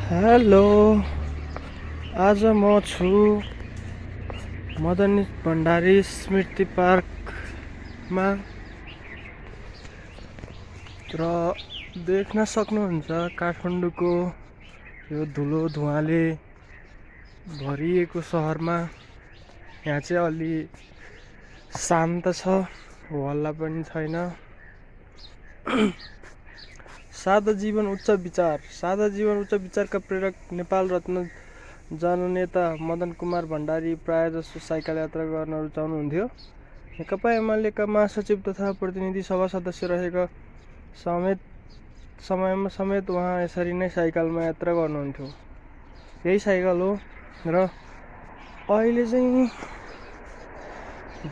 Hello, आज म छु मदन भण्डारी स्मृति पार्कमा र देख्न सक्नुहुन्छ काठमाडौँको यो धुलो धुवाँले भरिएको सहरमा यहाँ चाहिँ अलि शान्त छ, हल्ला पनि छैन। सादा जीवन उच्च विचारका प्रेरक नेपाल रत्न जननेता मदन कुमार भण्डारी प्राय जसो साइकल यात्रा गर्न रुचाउनुहुन्थ्यो। नेकपा एमालेका महासचिव तथा प्रतिनिधि सभा सदस्य रहेका समयमा समेत उहाँ यसरी नै साइकलमा यात्रा गर्नुहुन्थ्यो। यही साइकल हो र अहिले चाहिँ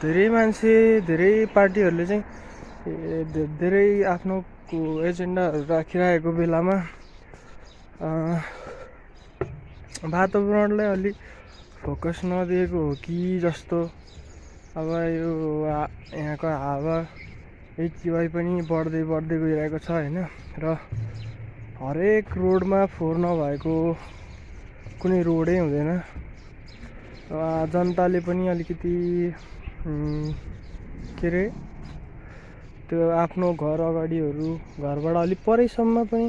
धेरै मान्छे, धेरै पार्टीहरूले चाहिँ धेरै आफ्नो एजेन्डाहरू राखिरहेको बेलामा वातावरणलाई अलि फोकस नदिएको हो कि जस्तो। अब यो यहाँको हावा एचवाई पनि बढ्दै गइरहेको छ होइन। र हरेक रोडमा फोहोर नभएको कुनै रोडै हुँदैन। जनताले पनि अलिकति के अरे त्यो आफ्नो घर अगाडिहरू, घरबाट अलिक परैसम्म पनि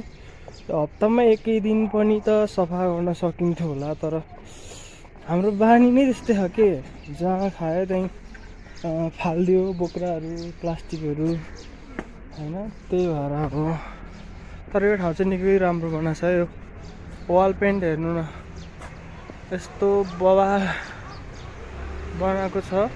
हप्तामा एकै दिन पनि त सफा गर्न सकिन्थ्यो होला। तर हाम्रो बानी नै त्यस्तै छ के, जहाँ खायो त्यहीँ फालिदियो बोक्राहरू, प्लास्टिकहरू होइन। त्यही भएर हो। तर यो ठाउँ चाहिँ निकै राम्रो बनाएको छ। यो वाल पेन्ट हेर्नु न, यस्तो बवाल बनाएको छ।